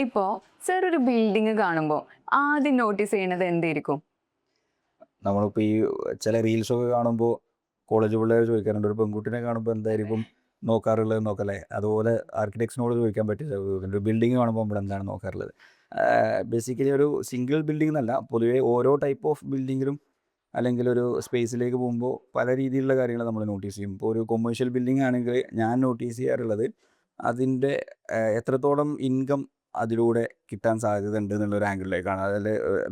ഇപ്പോ സർ ഒരു ബിൽഡിംഗ് കാണുമ്പോൾ ആദ്യം നോട്ടീസ് ചെയ്യണത് എന്തായിരിക്കും? നമ്മളിപ്പോൾ ഈ ചില റീൽസൊക്കെ കാണുമ്പോൾ കോളേജ് പിള്ളേർ ചോദിക്കാറുണ്ട്, ഒരു പെൺകുട്ടിനെ കാണുമ്പോൾ എന്തായിരിക്കും നോക്കാറുള്ളത് നോക്കല്ലേ? അതുപോലെ ആർക്കിടെക്ട്സിനോട് ചോദിക്കാൻ പറ്റില്ല, ഒരു ബിൽഡിംഗ് കാണുമ്പോൾ നമ്മൾ എന്താണ് നോക്കാറുള്ളത്. ബേസിക്കലി ഒരു സിംഗിൾ ബിൽഡിംഗ് എന്നല്ല, പൊതുവേ ഓരോ ടൈപ്പ് ഓഫ് ബിൽഡിങ്ങിലും അല്ലെങ്കിൽ ഒരു സ്പേസിലേക്ക് പോകുമ്പോൾ പല രീതിയിലുള്ള കാര്യങ്ങൾ നമ്മൾ നോട്ടീസ് ചെയ്യും. ഇപ്പോൾ ഒരു കൊമേഴ്ഷ്യൽ ബിൽഡിംഗ് ആണെങ്കിൽ ഞാൻ നോട്ടീസ് ചെയ്യാറുള്ളത് അതിൻ്റെ എത്രത്തോളം ഇൻകം അതിലൂടെ കിട്ടാൻ സാധ്യത ഉണ്ട് എന്നുള്ളൊരു ആംഗിളിലേക്കാണ്. അതിൽ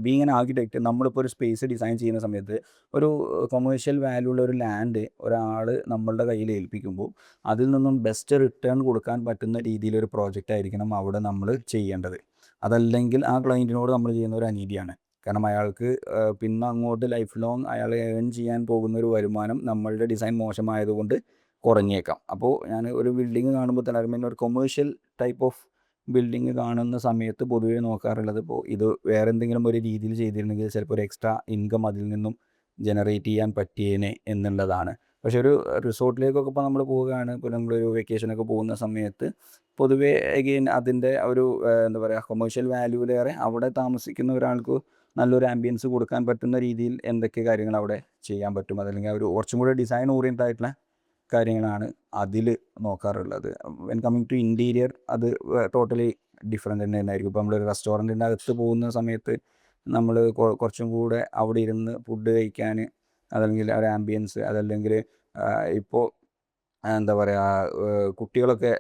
ബീങ് ആൻ ആർക്കിടെക്റ്റ് നമ്മളിപ്പോൾ ഒരു സ്പേസ് ഡിസൈൻ ചെയ്യുന്ന സമയത്ത് ഒരു കൊമേഴ്ഷ്യൽ വാല്യൂ ഉള്ള ഒരു ലാൻഡ് ഒരാൾ നമ്മളുടെ കയ്യിൽ ഏൽപ്പിക്കുമ്പോൾ അതിൽ നിന്നും ബെസ്റ്റ് റിട്ടേൺ കൊടുക്കാൻ പറ്റുന്ന രീതിയിലൊരു പ്രോജക്റ്റ് ആയിരിക്കണം അവിടെ നമ്മൾ ചെയ്യേണ്ടത്. അതല്ലെങ്കിൽ ആ ക്ലയൻറ്റിനോട് നമ്മൾ ചെയ്യുന്ന ഒരു അനീതിയാണ്. കാരണം അയാൾക്ക് പിന്നെ അങ്ങോട്ട് ലൈഫ് ലോങ് അയാൾ ഏൺ ചെയ്യാൻ പോകുന്ന ഒരു വരുമാനം നമ്മളുടെ ഡിസൈൻ മോശമായതുകൊണ്ട് കുറഞ്ഞേക്കാം. അപ്പോൾ ഞാൻ ഒരു ബിൽഡിംഗ് കാണുമ്പോൾ തന്നെ ഐ മീൻ ഒരു കൊമേഴ്ഷ്യൽ ടൈപ്പ് ഓഫ് ബിൽഡിംഗ് കാണുന്ന സമയത്ത് പൊതുവേ നോക്കാറുള്ളത്, ഇപ്പോൾ ഇത് വേറെ എന്തെങ്കിലും ഒരു രീതിയിൽ ചെയ്തിരുന്നെങ്കിൽ ചിലപ്പോൾ ഒരു എക്സ്ട്രാ ഇൻകം അതിൽ നിന്നും ജനറേറ്റ് ചെയ്യാൻ പറ്റിയേനെ എന്നുള്ളതാണ്. പക്ഷേ ഒരു റിസോർട്ടിലേക്കൊക്കെ ഇപ്പോൾ നമ്മൾ പോവുകയാണ്, ഇപ്പോൾ നമ്മളൊരു വെക്കേഷനൊക്കെ പോകുന്ന സമയത്ത് പൊതുവേ അഗെയിൻ അതിൻ്റെ ഒരു എന്താ പറയുക, കൊമേഴ്ഷ്യൽ വാല്യൂവിലേറെ അവിടെ താമസിക്കുന്ന ഒരാൾക്ക് നല്ലൊരു ആംബിയൻസ് കൊടുക്കാൻ പറ്റുന്ന രീതിയിൽ എന്തൊക്കെ കാര്യങ്ങൾ അവിടെ ചെയ്യാൻ പറ്റും, അതല്ലെങ്കിൽ ഒരു കുറച്ചും കൂടെ ഡിസൈൻ ഓറിയൻറ്റഡ് ആയിട്ടുള്ള കാര്യങ്ങളാണ് അതിൽ നോക്കാറുള്ളത്. വെൻ കമ്മിങ് ടു ഇൻറ്റീരിയർ അത് ടോട്ടലി ഡിഫറെൻ്റ് തന്നെ ആയിരിക്കും. ഇപ്പോൾ നമ്മളൊരു റെസ്റ്റോറൻറ്റിൻ്റെ അകത്ത് പോകുന്ന സമയത്ത് നമ്മൾ കുറച്ചും കൂടെ അവിടെ ഇരുന്ന് ഫുഡ് കഴിക്കാൻ, അതല്ലെങ്കിൽ ഒരു ആംബിയൻസ്, അതല്ലെങ്കിൽ ഇപ്പോൾ എന്താ പറയുക, കുട്ടികളൊക്കെ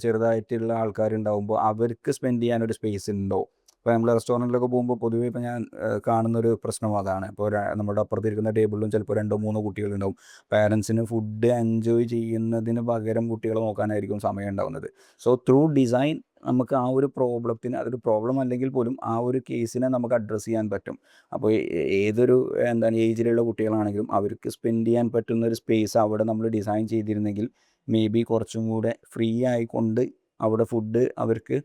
ചെറുതായിട്ടുള്ള ആൾക്കാരുണ്ടാകുമ്പോൾ അവർക്ക് സ്പെൻഡ് ചെയ്യാനൊരു സ്പേസ് ഉണ്ടോ? ഇപ്പോൾ നമ്മൾ റെസ്റ്റോറൻറ്റിലൊക്കെ പോകുമ്പോൾ പൊതുവേ ഇപ്പോൾ ഞാൻ കാണുന്നൊരു പ്രശ്നം അതാണ്. ഇപ്പോൾ നമ്മുടെ അപ്പുറത്തിരിക്കുന്ന ടേബിളിലും ചിലപ്പോൾ 2-3 കുട്ടികളുണ്ടാവും. പാരൻസിന് ഫുഡ് എൻജോയ് ചെയ്യുന്നതിന് പകരം കുട്ടികളെ നോക്കാനായിരിക്കും സമയം ഉണ്ടാകുന്നത്. സോ ത്രൂ ഡിസൈൻ നമുക്ക് ആ ഒരു പ്രോബ്ലത്തിന്, അതൊരു പ്രോബ്ലം അല്ലെങ്കിൽ പോലും ആ ഒരു കേസിനെ നമുക്ക് അഡ്രസ്സ് ചെയ്യാൻ പറ്റും. അപ്പോൾ ഏതൊരു എന്താണ് ഏജിലുള്ള കുട്ടികളാണെങ്കിലും അവർക്ക് സ്പെൻഡ് ചെയ്യാൻ പറ്റുന്ന ഒരു സ്പേസ് അവിടെ നമ്മൾ ഡിസൈൻ ചെയ്തിരുന്നെങ്കിൽ മേ ബി കുറച്ചും കൂടെ ഫ്രീ ആയിക്കൊണ്ട് അവിടെ ഫുഡ് അവർക്ക്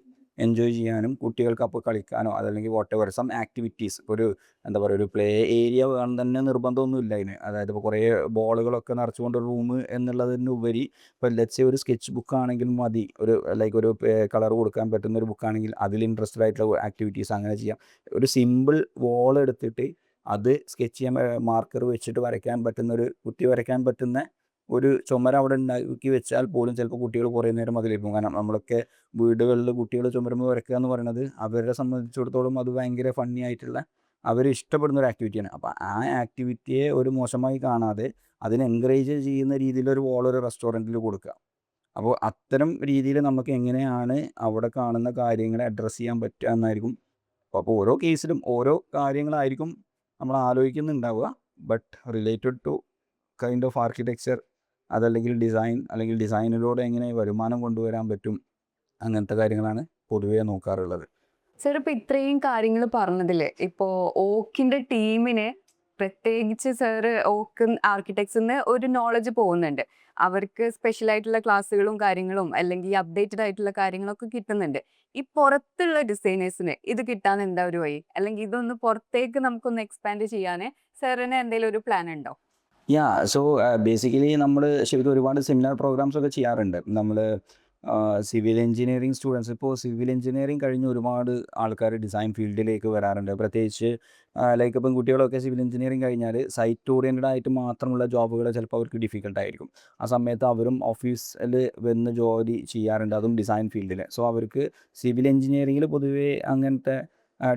എൻജോയ് ചെയ്യാനും കുട്ടികൾക്ക് അപ്പോൾ കളിക്കാനോ അതല്ലെങ്കിൽ വാട്ടെവർ സം ആക്ടിവിറ്റീസ്, ഒരു എന്താ പറയുക, ഒരു പ്ലേ ഏരിയ വേണം തന്നെ നിർബന്ധമൊന്നുമില്ല അതിന്. അതായത് ഇപ്പോൾ കുറേ ബോളുകളൊക്കെ നിറച്ചുകൊണ്ട് ഒരു റൂം എന്നുള്ളതിനുപരി ഇപ്പോൾ ലെറ്റ്സ് സേ ഒരു സ്കെച്ച് ബുക്ക് ആണെങ്കിലും മതി, ഒരു ലൈക്ക് ഒരു കളർ കൊടുക്കാൻ പറ്റുന്ന ഒരു ബുക്കാണെങ്കിൽ അതിൽ ഇൻട്രസ്റ്റഡ് ആയിട്ടുള്ള ആക്ടിവിറ്റീസ് അങ്ങനെ ചെയ്യാം. ഒരു സിമ്പിൾ വോൾ എടുത്തിട്ട് അത് സ്കെച്ച് ചെയ്യാൻ മാർക്കർ വെച്ചിട്ട് വരയ്ക്കാൻ പറ്റുന്ന, ഒരു കുത്തി വരയ്ക്കാൻ പറ്റുന്ന ഒരു ചുമര് അവിടെ ഉണ്ടാക്കി വെച്ചാൽ പോലും ചിലപ്പോൾ കുട്ടികൾ കുറേ നേരം അതിലിരിക്കും. കാരണം നമ്മളൊക്കെ വീടുകളിൽ കുട്ടികൾ ചുമരുമ്മ വരയ്ക്കുക എന്ന് പറയുന്നത് അവരെ സംബന്ധിച്ചിടത്തോളം അത് ഭയങ്കര ഫണ്ണി ആയിട്ടുള്ള, അവർ ഇഷ്ടപ്പെടുന്ന ഒരു ആക്ടിവിറ്റിയാണ്. അപ്പോൾ ആ ആക്ടിവിറ്റിയെ ഒരു മോശമായി കാണാതെ അതിനെ എൻകറേജ് ചെയ്യുന്ന രീതിയിലൊരു വോൾ ഒരു റെസ്റ്റോറൻറ്റിൽ കൊടുക്കുക. അപ്പോൾ അത്തരം രീതിയിൽ നമുക്ക് എങ്ങനെയാണ് അവിടെ കാണുന്ന കാര്യങ്ങളെ അഡ്രസ്സ് ചെയ്യാൻ പറ്റുക എന്നായിരിക്കും. അപ്പോൾ ഓരോ കേസിലും ഓരോ കാര്യങ്ങളായിരിക്കും നമ്മൾ ആലോചിക്കുന്നുണ്ടാവുക. But related to kind of architecture, അതല്ലെങ്കിൽ ഡിസൈൻ, അല്ലെങ്കിൽ ഡിസൈനിലൂടെ എങ്ങനെ വരുമാനം കൊണ്ടുവരാൻ പറ്റും, അങ്ങനത്തെ കാര്യങ്ങളാണ് പൊതുവേ നോക്കാറുള്ളത്. സർ ഇപ്പൊ ഇത്രയും കാര്യങ്ങൾ പറഞ്ഞതില് ഇപ്പോ ഓക്കിന്റെ ടീമിന് പ്രത്യേകിച്ച് സർ ഓക്ക് ആർക്കിടെക്ട്സിന്ന് ഒരു നോളജ് പോകുന്നുണ്ട്. അവർക്ക് സ്പെഷ്യൽ ആയിട്ടുള്ള ക്ലാസ്സുകളും കാര്യങ്ങളും അല്ലെങ്കിൽ അപ്ഡേറ്റഡ് ആയിട്ടുള്ള കാര്യങ്ങളൊക്കെ കിട്ടുന്നുണ്ട്. ഈ പുറത്തുള്ള ഡിസൈനേഴ്സിന് ഇത് കിട്ടാൻ എന്താ ഒരു വഴി? അല്ലെങ്കിൽ ഇതൊന്ന് പുറത്തേക്ക് നമുക്കൊന്ന് എക്സ്പാൻഡ് ചെയ്യാന് സാറിന് എന്തെങ്കിലും ഒരു പ്ലാൻ ഉണ്ടോ? സോ ബേസിക്കലി നമ്മൾ ശരിക്കും ഒരുപാട് സെമിനാർ പ്രോഗ്രാംസ് ഒക്കെ ചെയ്യാറുണ്ട്. നമ്മൾ സിവിൽ എഞ്ചിനീയറിംഗ് സ്റ്റുഡൻസ്, ഇപ്പോൾ സിവിൽ എഞ്ചിനീയറിംഗ് കഴിഞ്ഞ് ഒരുപാട് ആൾക്കാർ ഡിസൈൻ ഫീൽഡിലേക്ക് വരാറുണ്ട്. പ്രത്യേകിച്ച് ലൈക്ക് ഇപ്പം കുട്ടികളൊക്കെ സിവിൽ എഞ്ചിനീയറിംഗ് കഴിഞ്ഞാൽ സൈറ്റ് ഓറിയൻറ്റഡ് ആയിട്ട് മാത്രമുള്ള ജോബുകൾ ചിലപ്പോൾ അവർക്ക് ഡിഫിക്കൽട്ടായിരിക്കും. ആ സമയത്ത് അവരും ഓഫീസിൽ വന്ന് ജോലി ചെയ്യാറുണ്ട്, അതും ഡിസൈൻ ഫീൽഡിൽ. സോ അവർക്ക് സിവിൽ എഞ്ചിനീയറിംഗിൽ പൊതുവേ അങ്ങനത്തെ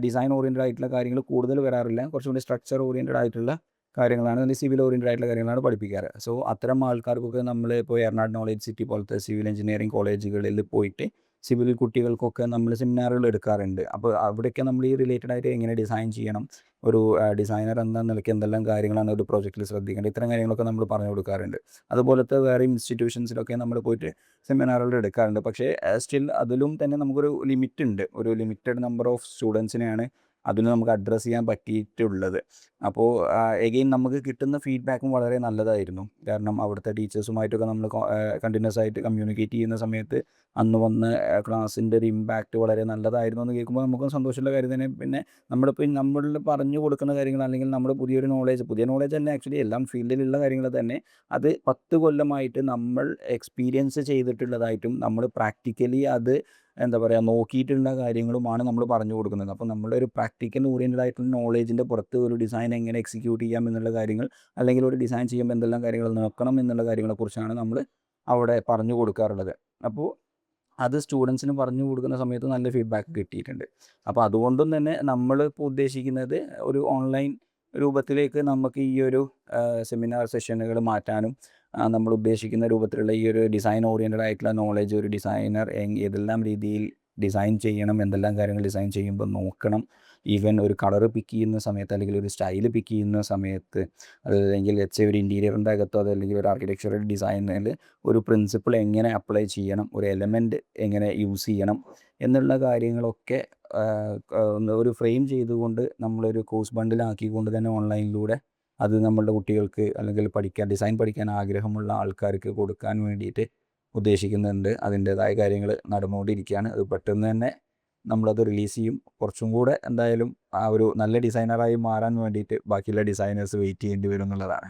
ഡിസൈൻ ഓറിയൻറ്റഡ് ആയിട്ടുള്ള കാര്യങ്ങൾ കൂടുതൽ വരാറില്ല. കുറച്ചും കൂടി സ്ട്രക്ചർ ഓറിയൻറ്റഡ് ആയിട്ടുള്ള കാര്യങ്ങളാണ്, അല്ലെങ്കിൽ സിവിൽ ഓറിയൻറ്റഡ് ആയിട്ടുള്ള കാര്യങ്ങളാണ് പഠിപ്പിക്കാറ്. സോ അത്തരം ആൾക്കാർക്കൊക്കെ നമ്മൾ ഇപ്പോൾ എറണാട് നോളേജ് സിറ്റി പോലത്തെ സിവിൽ എഞ്ചിനീയറിംഗ് കോളേജുകളിൽ പോയിട്ട് സിവിൽ കുട്ടികൾക്കൊക്കെ നമ്മൾ സെമിനാറുകൾ എടുക്കാറുണ്ട്. അപ്പോൾ അവിടെയൊക്കെ നമ്മൾ ഈ റിലേറ്റഡ് ആയിട്ട് എങ്ങനെ ഡിസൈൻ ചെയ്യണം, ഒരു ഡിസൈനർ എന്ന നിലയ്ക്ക് എന്തെല്ലാം കാര്യങ്ങളാണ് ഒരു പ്രോജക്റ്റിൽ ശ്രദ്ധിക്കേണ്ടത്, ഇത്തരം കാര്യങ്ങളൊക്കെ നമ്മൾ പറഞ്ഞു കൊടുക്കാറുണ്ട്. അതുപോലത്തെ വേറെ ഇൻസ്റ്റിറ്റ്യൂഷൻസിലൊക്കെ നമ്മൾ പോയിട്ട് സെമിനാറുകൾ എടുക്കാറുണ്ട്. പക്ഷേ സ്റ്റിൽ അതിലും തന്നെ നമുക്കൊരു ലിമിറ്റ് ഉണ്ട്. ഒരു ലിമിറ്റഡ് നമ്പർ ഓഫ് സ്റ്റുഡൻസിനെയാണ് അതിന് നമുക്ക് അഡ്രസ്സ് ചെയ്യാൻ പറ്റിയിട്ടുള്ളത്. അപ്പോൾ എഗെയിൻ നമുക്ക് കിട്ടുന്ന ഫീഡ്ബാക്കും വളരെ നല്ലതായിരുന്നു. കാരണം അവിടുത്തെ ടീച്ചേഴ്സുമായിട്ടൊക്കെ നമ്മൾ കണ്ടിന്യൂസ് ആയിട്ട് കമ്മ്യൂണിക്കേറ്റ് ചെയ്യുന്ന സമയത്ത് അന്ന് വന്ന് ക്ലാസ്സിൻ്റെ ഒരു ഇമ്പാക്റ്റ് വളരെ നല്ലതായിരുന്നു എന്ന് കേൾക്കുമ്പോൾ നമുക്കും സന്തോഷമുള്ള കാര്യം തന്നെ. പിന്നെ നമ്മളിപ്പോൾ നമ്മളിൽ പറഞ്ഞു കൊടുക്കുന്ന കാര്യങ്ങൾ, അല്ലെങ്കിൽ നമ്മുടെ പുതിയൊരു നോളേജ്, പുതിയ നോളേജ് തന്നെ ആക്ച്വലി എല്ലാം ഫീൽഡിലുള്ള കാര്യങ്ങൾ തന്നെ, അത് 10 കൊല്ലമായിട്ട് നമ്മൾ എക്സ്പീരിയൻസ് ചെയ്തിട്ടുള്ളതായിട്ടും നമ്മൾ പ്രാക്ടിക്കലി അത് എന്താ പറയുക നോക്കിയിട്ടുള്ള കാര്യങ്ങളുമാണ് നമ്മൾ പറഞ്ഞു കൊടുക്കുന്നത്. അപ്പോൾ നമ്മുടെ ഒരു പ്രാക്ടിക്കൽ ഓറിയൻറ്റഡ് ആയിട്ടുള്ള നോളേജിൻ്റെ പുറത്ത് ഒരു ഡിസൈൻ എങ്ങനെ എക്സിക്യൂട്ട് ചെയ്യാം എന്നുള്ള കാര്യങ്ങൾ, അല്ലെങ്കിൽ ഒരു ഡിസൈൻ ചെയ്യുമ്പോൾ എന്തെല്ലാം കാര്യങ്ങൾ നോക്കണം എന്നുള്ള കാര്യങ്ങളെക്കുറിച്ചാണ് നമ്മൾ അവിടെ പറഞ്ഞു കൊടുക്കാറുള്ളത്. അപ്പോൾ അത് സ്റ്റുഡൻസിന് പറഞ്ഞു കൊടുക്കുന്ന സമയത്ത് നല്ല ഫീഡ്ബാക്ക് കിട്ടിയിട്ടുണ്ട്. അപ്പോൾ അതുകൊണ്ടും തന്നെ നമ്മളിപ്പോൾ ഉദ്ദേശിക്കുന്നത് ഒരു ഓൺലൈൻ രൂപത്തിലേക്ക് നമുക്ക് ഈ ഒരു സെമിനാർ സെഷനുകൾ മാറ്റാനും നമ്മൾ ഉദ്ദേശിക്കുന്ന രൂപത്തിലുള്ള ഈ ഒരു ഡിസൈൻ ഓറിയൻറ്റഡ് ആയിട്ടുള്ള നോളേജ് ഒരു ഡിസൈനർ ഏതെല്ലാം രീതിയിൽ ഡിസൈൻ ചെയ്യണം, എന്തെല്ലാം കാര്യങ്ങൾ ഡിസൈൻ ചെയ്യുമ്പോൾ നോക്കണം, ഈവൻ ഒരു കളറ് പിക്ക് ചെയ്യുന്ന സമയത്ത് അല്ലെങ്കിൽ ഒരു സ്റ്റൈല് പിക്ക് ചെയ്യുന്ന സമയത്ത്, അതല്ലെങ്കിൽ വെച്ച് ഒരു ഇൻറ്റീരിയറിൻ്റെ അകത്തോ അതല്ലെങ്കിൽ ഒരു ആർക്കിടെക്ചറൽ ഡിസൈനിൽ ഒരു പ്രിൻസിപ്പിൾ എങ്ങനെ അപ്ലൈ ചെയ്യണം, ഒരു എലമെൻറ്റ് എങ്ങനെ യൂസ് ചെയ്യണം എന്നുള്ള കാര്യങ്ങളൊക്കെ ഒരു ഫ്രെയിം ചെയ്തുകൊണ്ട് നമ്മളൊരു കോഴ്സ് ബണ്ടിലാക്കിക്കൊണ്ട് തന്നെ ഓൺലൈനിലൂടെ അത് നമ്മളുടെ കുട്ടികൾക്ക് അല്ലെങ്കിൽ ഡിസൈൻ പഠിക്കാൻ ആഗ്രഹമുള്ള ആൾക്കാർക്ക് കൊടുക്കാൻ വേണ്ടിയിട്ട് ഉദ്ദേശിക്കുന്നുണ്ട്. അതിൻ്റേതായ കാര്യങ്ങൾ നടന്നുകൊണ്ടിരിക്കുകയാണ്. അത് പെട്ടെന്ന് തന്നെ നമ്മളത് റിലീസ് ചെയ്യും. കുറച്ചും കൂടെ എന്തായാലും ആ ഒരു നല്ല ഡിസൈനറായി മാറാൻ വേണ്ടിയിട്ട് ബാക്കിയുള്ള ഡിസൈനേഴ്സ് വെയിറ്റ് ചെയ്യേണ്ടി വരും എന്നുള്ളതാണ്.